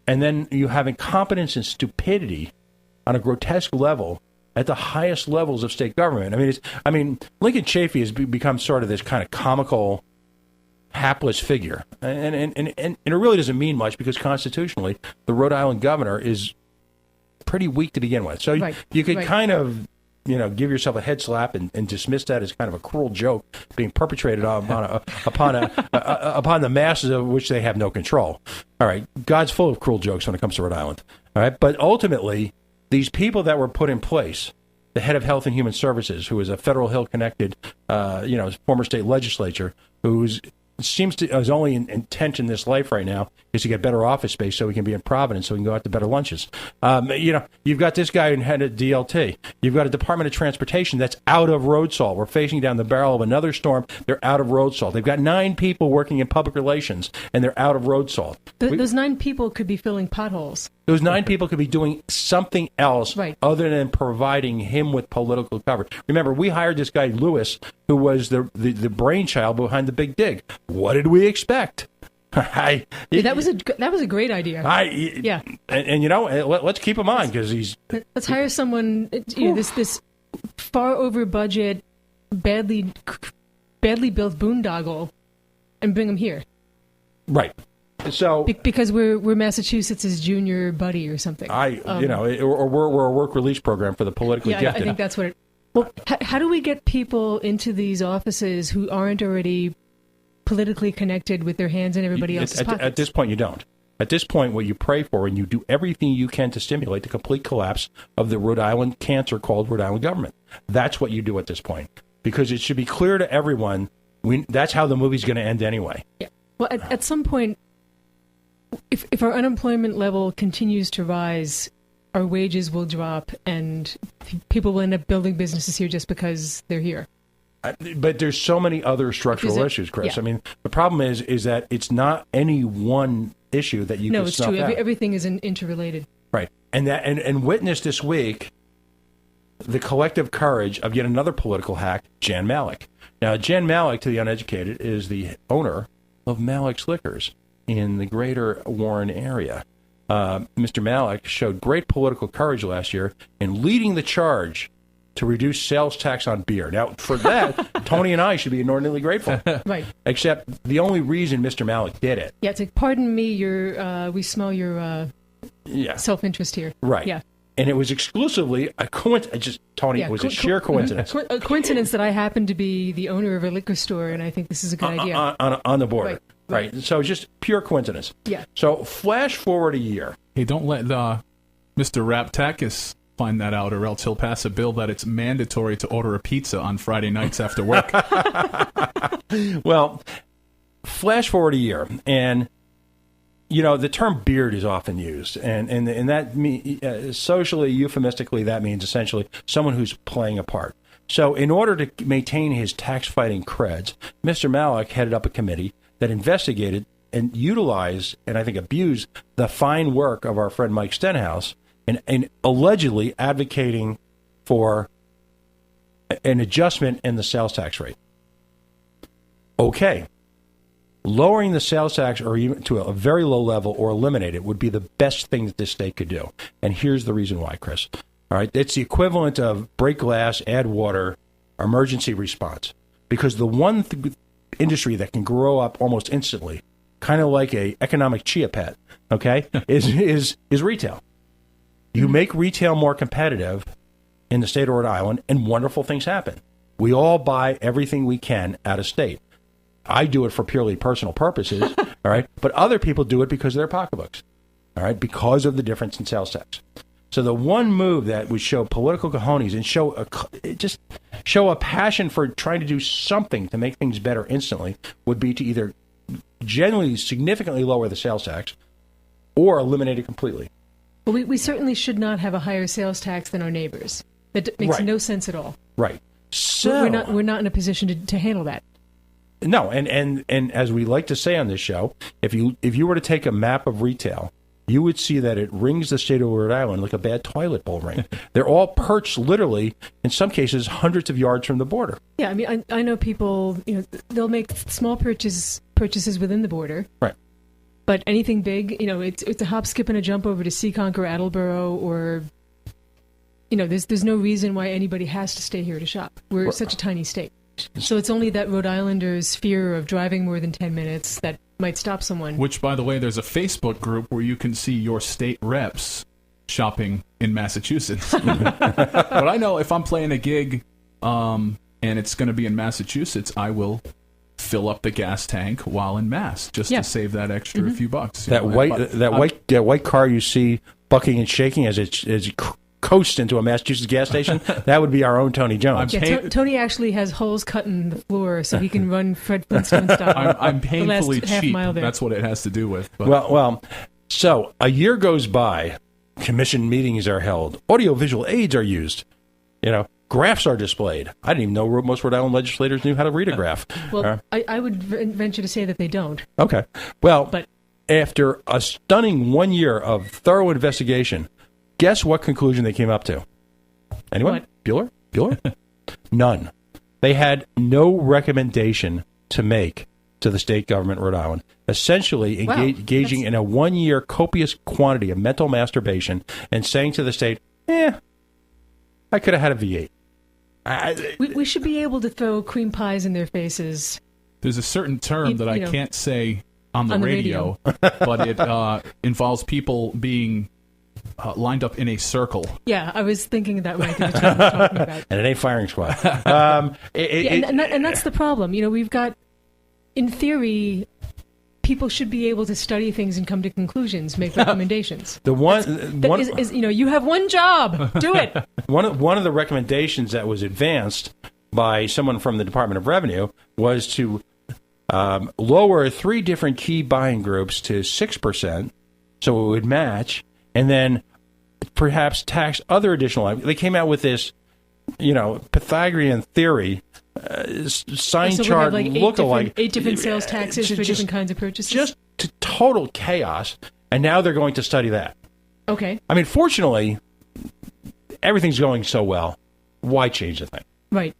And then you have incompetence and stupidity on a grotesque level at the highest levels of state government. Lincoln Chafee has become sort of this kind of comical, hapless figure. And it really doesn't mean much because constitutionally, the Rhode Island governor is pretty weak to begin with. So you could kind of, give yourself a head slap and dismiss that as kind of a cruel joke being perpetrated upon the masses of which they have no control. All right. God's full of cruel jokes when it comes to Rhode Island. All right. But ultimately, these people that were put in place, the head of Health and Human Services, who is a Federal Hill-connected, former state legislature, who's seems to his only intent in this life right now is to get better office space so he can be in Providence so he can go out to better lunches. You've got this guy who headed DLT. You've got a Department of Transportation that's out of road salt. We're facing down the barrel of another storm. They're out of road salt. They've got 9 people working in public relations, and they're out of road salt. Those 9 people could be filling potholes. Those 9 people could be doing something else other than providing him with political cover. Remember, we hired this guy, Lewis, who was the brainchild behind the Big Dig. What did we expect? That was a great idea. Let's keep him on because let's hire someone. This far over budget, badly built boondoggle, and bring him here. Right. So because we're Massachusetts' junior buddy or something. Or we're a work release program for the politically gifted. I think that's what it. Well, how do we get people into these offices who aren't already politically connected with their hands in everybody else's pockets? At this point, you don't. At this point, what you pray for and you do everything you can to stimulate the complete collapse of the Rhode Island cancer called Rhode Island government. That's what you do at this point. Because it should be clear to everyone, that's how the movie's going to end anyway. Yeah. Well, at some point, if our unemployment level continues to rise, our wages will drop and people will end up building businesses here just because they're here. But there's so many other structural issues, Chris. Yeah. The problem is that it's not any one issue that you can snuff out. No, it's true. Everything is interrelated. Right. And witness this week the collective courage of yet another political hack, Jan Malik. Now, Jan Malik, to the uneducated, is the owner of Malik's Liquors in the greater Warren area. Mr. Malik showed great political courage last year in leading the charge to reduce sales tax on beer. Now, for that, Tony and I should be inordinately grateful. Right. Except the only reason Mr. Malik did it. Yeah, it's like, pardon me, we smell your self-interest here. Right. Yeah. And it was exclusively a coincidence. It was a sheer coincidence. A coincidence that I happen to be the owner of a liquor store, and I think this is a good idea. On the border. Right. So just pure coincidence. Yeah. So flash forward a year. Hey, don't let Mr. Raptakis find that out, or else he'll pass a bill that it's mandatory to order a pizza on Friday nights after work. Well, flash forward a year, and the term beard is often used, and that socially, euphemistically, that means essentially someone who's playing a part. So in order to maintain his tax-fighting creds, Mr. Malik headed up a committee that investigated and utilized, and I think abused, the fine work of our friend Mike Stenhouse in allegedly advocating for an adjustment in the sales tax rate. Okay. Lowering the sales tax or even to a very low level or eliminate it would be the best thing that this state could do. And here's the reason why, Chris. All right, it's the equivalent of break glass, add water, emergency response. Because the one industry that can grow up almost instantly, kind of like a economic chia pet, okay, is retail. You make retail more competitive in the state of Rhode Island, and wonderful things happen. We all buy everything we can out of state. I do it for purely personal purposes, all right? But other people do it because of their pocketbooks, all right, because of the difference in sales tax. So the one move that would show political cojones and show a passion for trying to do something to make things better instantly would be to either generally significantly lower the sales tax or eliminate it completely. Well, we certainly should not have a higher sales tax than our neighbors. That makes no sense at all. Right. So we're not in a position to handle that. No, and as we like to say on this show, if you were to take a map of retail, you would see that it rings the state of Rhode Island like a bad toilet bowl ring. They're all perched literally, in some cases, hundreds of yards from the border. Yeah, I mean, I know people, they'll make small purchases within the border. Right. But anything big, it's a hop, skip, and a jump over to Seekonk or Attleboro or, there's no reason why anybody has to stay here to shop. We're such a tiny state. So it's only that Rhode Islanders' fear of driving more than 10 minutes that might stop someone. Which, by the way, there's a Facebook group where you can see your state reps shopping in Massachusetts. But I know if I'm playing a gig and it's going to be in Massachusetts, I will fill up the gas tank while in Mass just to save that extra few bucks. That white car you see bucking and shaking as it coast into a Massachusetts gas station, that would be our own Tony Jones. Tony actually has holes cut in the floor so he can run Fred Flintstone style. I'm painfully cheap. That's what it has to do with. But. Well, so a year goes by, commission meetings are held, audiovisual aids are used, graphs are displayed. I didn't even know most Rhode Island legislators knew how to read a graph. Well, I would venture to say that they don't. Okay. Well, after a stunning 1 year of thorough investigation, guess what conclusion they came up to? Anyone? What? Bueller? None. They had no recommendation to make to the state government of Rhode Island, essentially engaging in a 1 year copious quantity of mental masturbation and saying to the state, I could have had a V8. We should be able to throw cream pies in their faces. There's a certain term that I can't say on the radio, but it involves people being lined up in a circle. Yeah, I was thinking that way. That's what we're talking about. And it ain't firing squad. And that's the problem. We've got, in theory, people should be able to study things and come to conclusions, make recommendations. You have one job. Do it. One of the recommendations that was advanced by someone from the Department of Revenue was to lower 3 different key buying groups to 6%, so it would match, and then perhaps tax other additional items. They came out with this, Pythagorean theory, sign chart look-alike. 8 different sales taxes for different kinds of purchases? Just to total chaos, and now they're going to study that. Okay. I mean, fortunately, everything's going so well. Why change the thing? Right.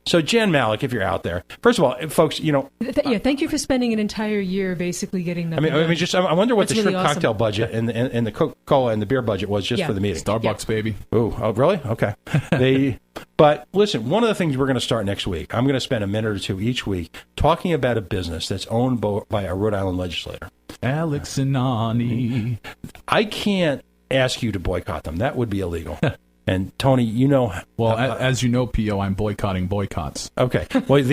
So, Jan Malik, if you're out there, first of all, folks, thank you for spending an entire year basically getting that. I wonder what That's the shrimp really awesome. Cocktail budget and the Coca-Cola and the beer budget was just for the meeting. Starbucks, baby. Oh, really? Okay. But listen, one of the things we're going to start next week, I'm going to spend a minute or two each week talking about a business that's owned by a Rhode Island legislator. Alex and Ani. I can't ask you to boycott them. That would be illegal. And Tony, well, as you know, P.O., I'm boycotting boycotts. Okay. Well,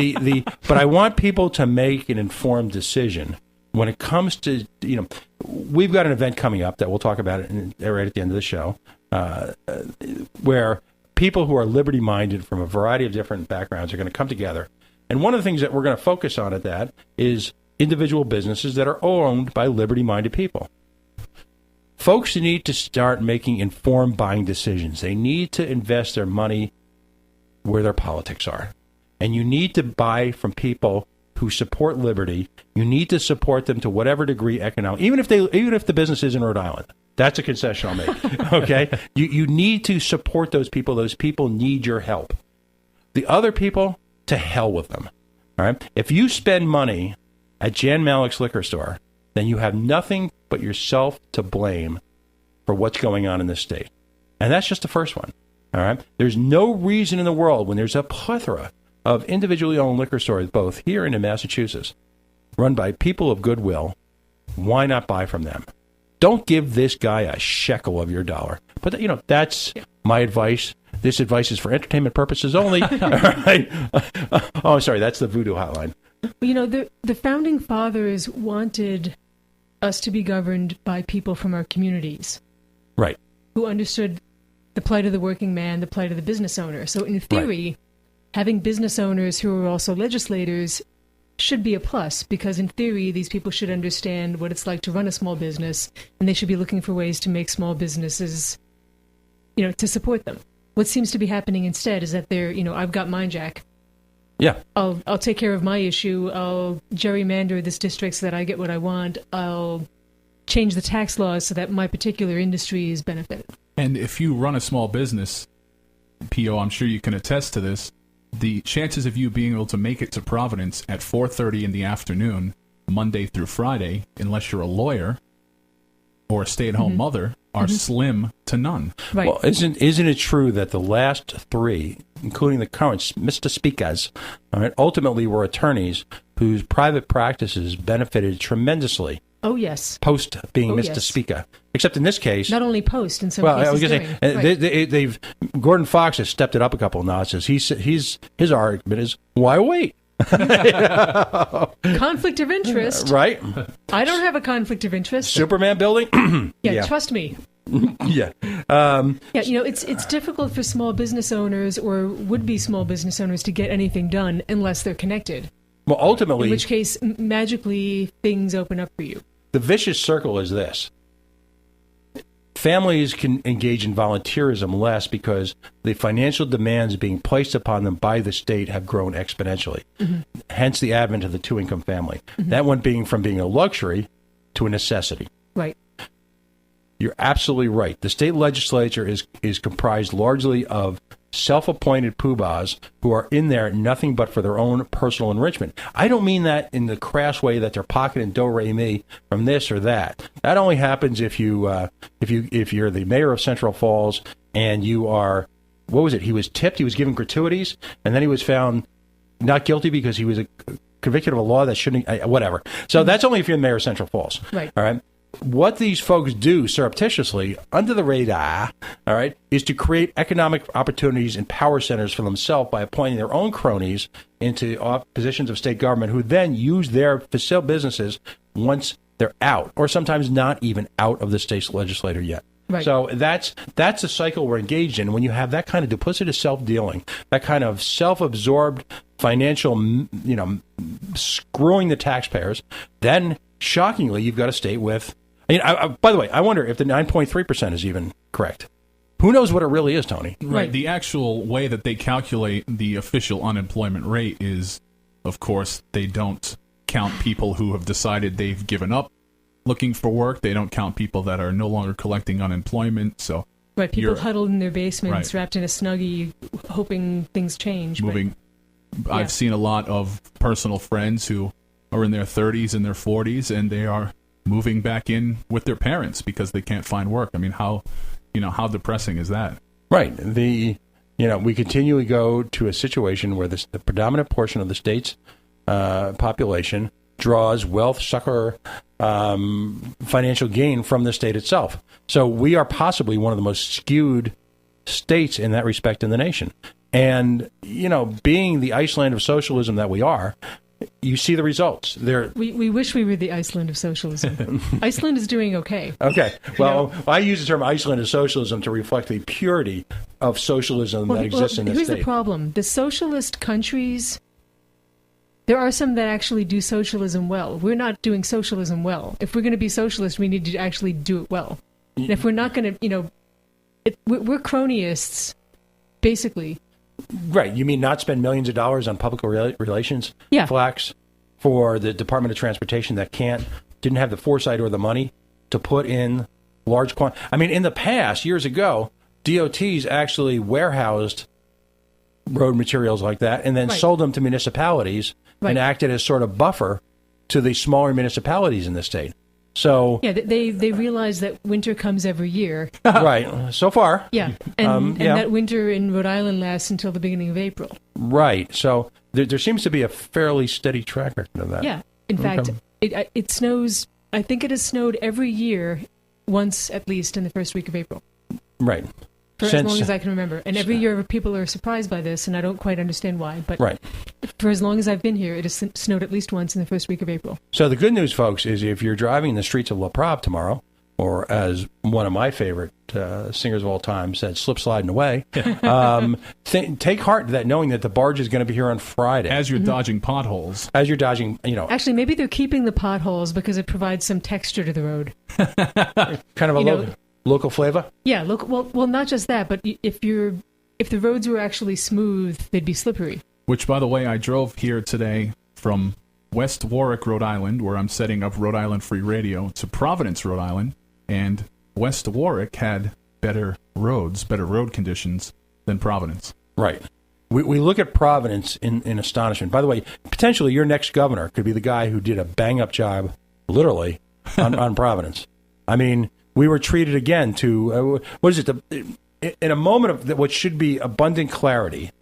but I want people to make an informed decision when it comes to, we've got an event coming up that we'll talk about it right at the end of the show, where people who are liberty-minded from a variety of different backgrounds are going to come together. And one of the things that we're going to focus on at that is individual businesses that are owned by liberty-minded people. Folks need to start making informed buying decisions. They need to invest their money where their politics are. And you need to buy from people who support liberty. You need to support them to whatever degree economic, even if the business is in Rhode Island. That's a concession I'll make. Okay? You need to support those people. Those people need your help. The other people, to hell with them. All right? If you spend money at Jan Malik's liquor store, then you have nothing but yourself to blame for what's going on in this state. And that's just the first one. All right? There's no reason in the world when there's a plethora of individually owned liquor stores, both here and in Massachusetts, run by people of goodwill, why not buy from them? Don't give this guy a shekel of your dollar. But, that's my advice. This advice is for entertainment purposes only. All right? Oh, sorry, that's the voodoo hotline. The founding fathers wanted us to be governed by people from our communities. Right. Who understood the plight of the working man, the plight of the business owner. So in theory, having business owners who are also legislators should be a plus, because in theory, these people should understand what it's like to run a small business, and they should be looking for ways to make small businesses, to support them. What seems to be happening instead is that they're, I've got mine, Jack. Yeah. I'll take care of my issue. I'll gerrymander this district so that I get what I want. I'll change the tax laws so that my particular industry is benefited. And if you run a small business, P.O., I'm sure you can attest to this, the chances of you being able to make it to Providence at 4:30 in the afternoon, Monday through Friday, unless you're a lawyer or a stay-at-home mother, are slim to none. Right. Well, isn't it true that the last three, including the current Mr. Speakers, all right, ultimately were attorneys whose private practices benefited tremendously? Oh, yes. Post being Mr. Yes. Speaker. Except in this case... Not only post, in some cases. cases I was going to say, Gordon Fox has stepped it up a couple of notches. His argument is, why wait? Conflict of interest. Right. I don't have a conflict of interest. Superman building? Yeah, trust me. Yeah. It's difficult for small business owners or would-be small business owners to get anything done unless they're connected. Well, ultimately... In which case, magically, things open up for you. The vicious circle is this. Families can engage in volunteerism less because the financial demands being placed upon them by the state have grown exponentially. Hence the advent of the two-income family. That one being from being a luxury to a necessity. Right. You're absolutely right. The state legislature is comprised largely of self-appointed poobahs who are in there nothing but for their own personal enrichment. I don't mean that in the crass way that they're pocketing do-re-mi from this or that. That only happens if you're the mayor of Central Falls and you are, what was it? He was tipped, he was given gratuities, and then he was found not guilty because he was convicted of a law that shouldn't, whatever. So that's only if you're the mayor of Central Falls. Right. All right. What these folks do surreptitiously, under the radar, all right, is to create economic opportunities and power centers for themselves by appointing their own cronies into positions of state government who then use their businesses once they're out, or sometimes not even out of the state's legislature yet. Right. So that's a cycle we're engaged in. When you have that kind of duplicitous self-dealing, that kind of self-absorbed financial, screwing the taxpayers, then shockingly, you've got a state with... by the way, I wonder if the 9.3% is even correct. Who knows what it really is, Tony? Right. The actual way that they calculate the official unemployment rate is, of course, they don't count people who have decided they've given up looking for work. They don't count people that are no longer collecting unemployment. So right, people huddled in their basements, wrapped in a Snuggie, hoping things change. I've seen a lot of personal friends who are in their 30s and their 40s, and they are moving back in with their parents because they can't find work. I mean, how depressing is that? Right. We continually go to a situation where the predominant portion of the state's population draws wealth, sucker, financial gain from the state itself. So we are possibly one of the most skewed states in that respect in the nation. And, being the Iceland of socialism that we are, you see the results. We wish we were the Iceland of socialism. Iceland is doing okay. Okay. Well, I use the term Iceland of socialism to reflect the purity of socialism that exists in this state. Here's the problem. The socialist countries There are some that actually do socialism well. We're not doing socialism well. If we're going to be socialist, we need to actually do it well. And if we're not going to, we're cronyists, basically. Right. You mean not spend millions of dollars on public relations flax for the Department of Transportation that didn't have the foresight or the money to put in large quantities. I mean, in the past, years ago, DOTs actually warehoused road materials like that and then sold them to municipalities and acted as sort of buffer to the smaller municipalities in the state. So they realize that winter comes every year. Right. So far. Yeah. And that winter in Rhode Island lasts until the beginning of April. Right. So there seems to be a fairly steady track record of that. Yeah. In fact, it snows. I think it has snowed every year once at least in the first week of April. Right. For as long as I can remember. And every year people are surprised by this, and I don't quite understand why. But for as long as I've been here, it has snowed at least once in the first week of April. So the good news, folks, is if you're driving the streets of La Prave tomorrow, or as one of my favorite singers of all time said, slip sliding away, take heart that knowing that the barge is going to be here on Friday. As you're dodging potholes. As you're dodging, Actually, maybe they're keeping the potholes because it provides some texture to the road. Kind of a local flavor? Yeah, well, not just that, but if the roads were actually smooth, they'd be slippery. Which, by the way, I drove here today from West Warwick, Rhode Island, where I'm setting up Rhode Island Free Radio, to Providence, Rhode Island, and West Warwick had better road conditions than Providence. Right. We look at Providence in astonishment. By the way, potentially your next governor could be the guy who did a bang-up job, literally, on Providence. I mean, we were treated again to, in a moment of what should be abundant clarity.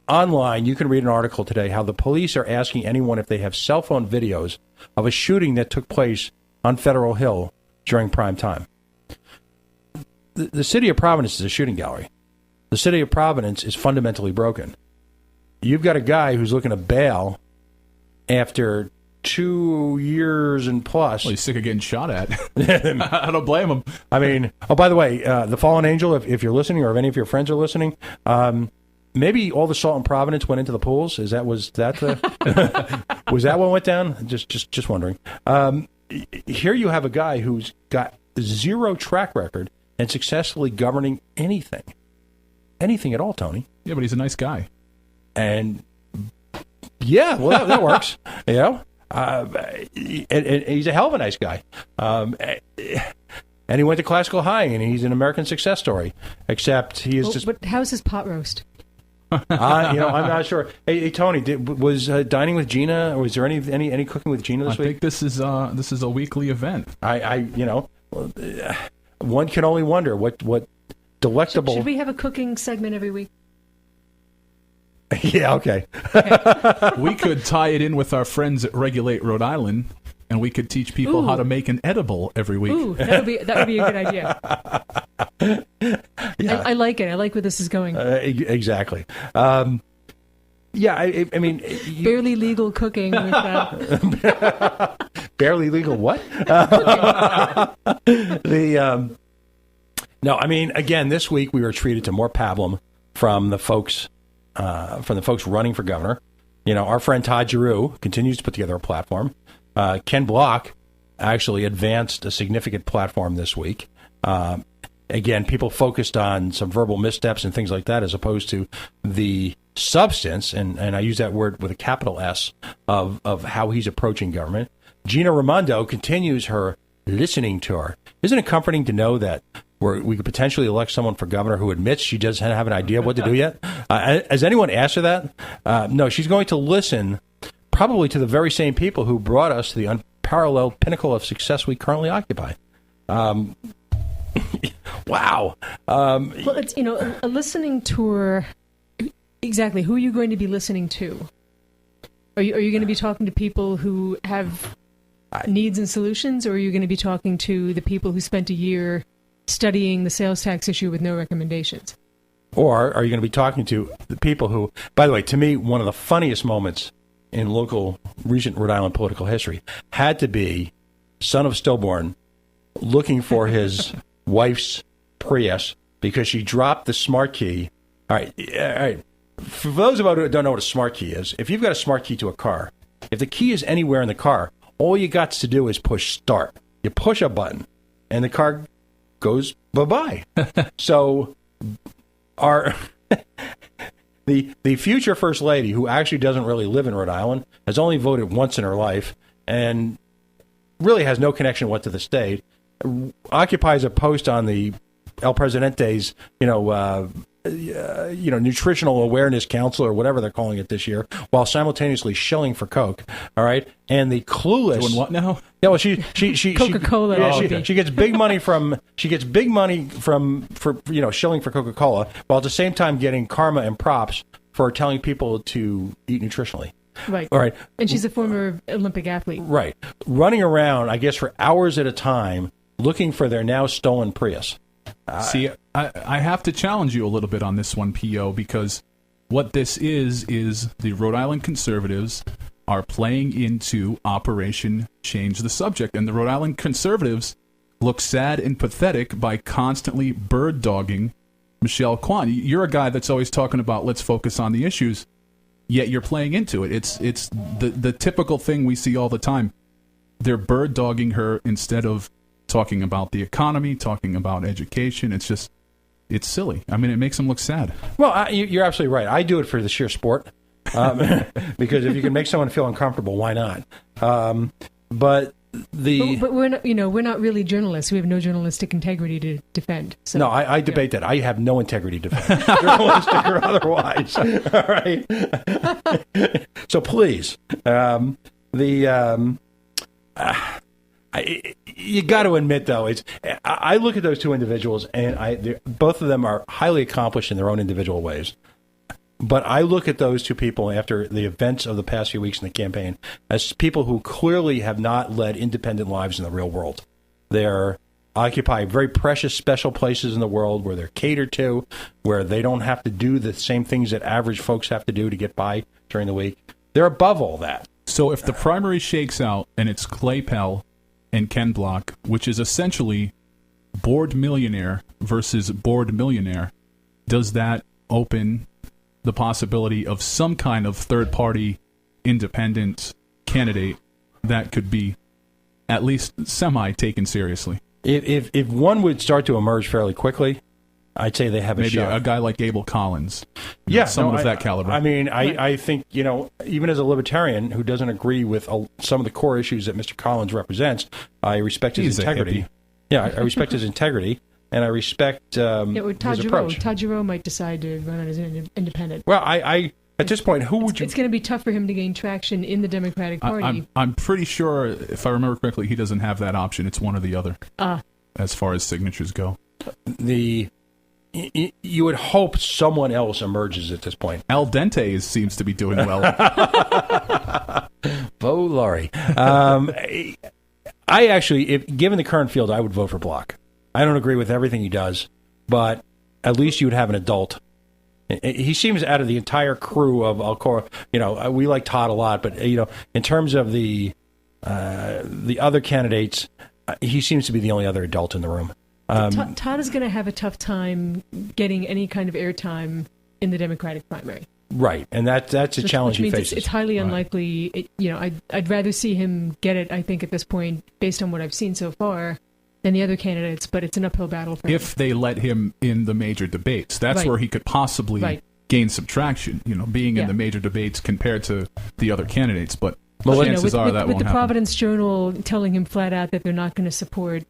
Online, you can read an article today how the police are asking anyone if they have cell phone videos of a shooting that took place on Federal Hill during prime time. The city of Providence is a shooting gallery. The city of Providence is fundamentally broken. You've got a guy who's looking to bail after 2 years and plus. Well, he's sick of getting shot at. I don't blame him. I mean, by the way, the fallen angel, if you're listening or if any of your friends are listening, maybe all the salt in Providence went into the pools. Was that was that what went down? Just wondering. Here you have a guy who's got zero track record and successfully governing anything at all, Tony. Yeah, but he's a nice guy. And yeah, well, that works. And he's a hell of a nice guy. And he went to classical high, and he's an American success story. Except he is just. But how's his pot roast? I'm not sure. Hey Tony, was dining with Gina, or was there any cooking with Gina this week? I think this is a weekly event. One can only wonder what delectable. Should we have a cooking segment every week? Yeah, okay. We could tie it in with our friends at Regulate Rhode Island, and we could teach people how to make an edible every week. Ooh, that would be a good idea. Yeah. I like it. I like where this is going. Exactly. I mean... Barely legal cooking with Barely legal what? No, I mean, again, this week we were treated to more pablum from the folks running for governor. Our friend Todd Giroux continues to put together a platform. Ken Block actually advanced a significant platform this week. Again, people focused on some verbal missteps and things like that as opposed to the substance, and I use that word with a capital S, of how he's approaching government. Gina Raimondo continues her listening tour. Isn't it comforting to know that we could potentially elect someone for governor who admits she doesn't have an idea of what to do yet? Has anyone asked her that? No, she's going to listen probably to the very same people who brought us to the unparalleled pinnacle of success we currently occupy. Wow. Well, it's, a listening tour. Exactly. Who are you going to be listening to? Are you going to be talking to people who have needs and solutions, or are you going to be talking to the people who spent a year studying the sales tax issue with no recommendations? Or are you going to be talking to the people who, by the way, to me, one of the funniest moments in local recent Rhode Island political history had to be son of Stillborn looking for his wife's Prius because she dropped the smart key. All right. For those of us who don't know what a smart key is, if you've got a smart key to a car, if the key is anywhere in the car, all you got to do is push start. You push a button, and the car goes bye-bye. So the future First Lady, who actually doesn't really live in Rhode Island, has only voted once in her life, and really has no connection what to the state, occupies a post on the El Presidente's, nutritional awareness council or whatever they're calling it this year, while simultaneously shilling for Coke. All right, and the clueless Doing what now? Yeah, well, she Coca-Cola. She gets big money for shilling for Coca-Cola, while at the same time getting karma and props for telling people to eat nutritionally. Right. All right. And she's a former Olympic athlete. Right. Running around, I guess, for hours at a time, looking for their now stolen Prius. See, I have to challenge you a little bit on this one, P.O., because what this is the Rhode Island conservatives are playing into Operation Change the Subject. And the Rhode Island conservatives look sad and pathetic by constantly bird-dogging Michelle Kwan. You're a guy that's always talking about let's focus on the issues, yet you're playing into it. It's the typical thing we see all the time. They're bird-dogging her instead of talking about the economy, talking about education. It's silly. I mean, it makes them look sad. Well, you're absolutely right. I do it for the sheer sport, because if you can make someone feel uncomfortable, why not? But we're not really journalists. We have no journalistic integrity to defend. So, no, I debate that. I have no integrity to defend, journalistic or otherwise. All right. So please, you got to admit, though, I look at those two individuals, and both of them are highly accomplished in their own individual ways. But I look at those two people after the events of the past few weeks in the campaign as people who clearly have not led independent lives in the real world. They're occupy very precious, special places in the world where they're catered to, where they don't have to do the same things that average folks have to do to get by during the week. They're above all that. So if the primary shakes out and it's Clay Pell and Ken Block, which is essentially bored millionaire versus bored millionaire, does that open the possibility of some kind of third-party independent candidate that could be at least semi-taken seriously? If one would start to emerge fairly quickly, I'd say they have a shot. Maybe a guy like Abel Collins. Someone of that caliber. I mean, I think, even as a libertarian who doesn't agree with some of the core issues that Mr. Collins represents, I respect his integrity. Yeah, I respect his integrity, and I respect his approach. Todd Giroux might decide to run as an independent. Well, I at this point, who would you... It's going to be tough for him to gain traction in the Democratic Party. I'm pretty sure, if I remember correctly, he doesn't have that option. It's one or the other, as far as signatures go. You would hope someone else emerges at this point. Al Dente seems to be doing well. Bo Laurie. I actually, given the current field, I would vote for Block. I don't agree with everything he does, but at least you would have an adult. He seems out of the entire crew of Alcora. We like Todd a lot, but in terms of the other candidates, he seems to be the only other adult in the room. Todd is going to have a tough time getting any kind of airtime in the Democratic primary. Right, and that's a challenge he faces. It's highly unlikely. I'd rather see him get it, I think, at this point, based on what I've seen so far, than the other candidates, but it's an uphill battle for him. If they let him in the major debates, that's where he could possibly gain some traction, being in the major debates compared to the other candidates. But chances are that won't happen. With the Providence Journal telling him flat out that they're not going to support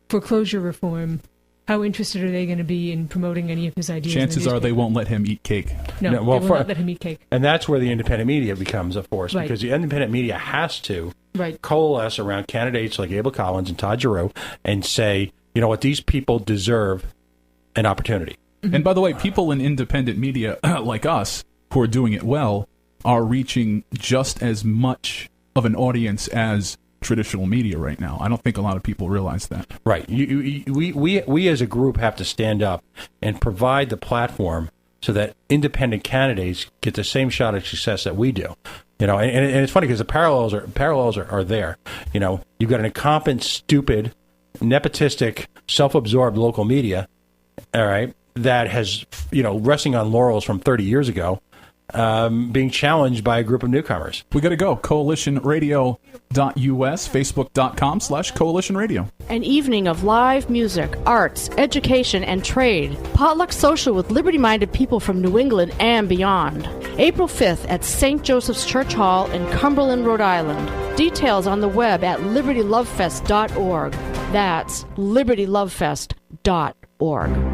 foreclosure reform, how interested are they going to be in promoting any of his ideas? Chances are they won't let him eat cake. No, they will not let him eat cake. And that's where the independent media becomes a force, because the independent media has to coalesce around candidates like Abel Collins and Todd Giroux and say, you know what, these people deserve an opportunity. Mm-hmm. And by the way, people in independent media like us who are doing it well are reaching just as much of an audience as traditional media right now. I don't think a lot of people realize that. Right. We as a group have to stand up and provide the platform so that independent candidates get the same shot at success that we do. And it's funny because the parallels are there. You've got an incompetent, stupid, nepotistic, self-absorbed local media, all right, that has, resting on laurels from 30 years ago, being challenged by a group of newcomers. We got to go. CoalitionRadio.us, Facebook.com/Coalition Radio. An evening of live music, arts, education, and trade. Potluck social with liberty-minded people from New England and beyond. April 5th at St. Joseph's Church Hall in Cumberland, Rhode Island. Details on the web at libertylovefest.org. That's libertylovefest.org.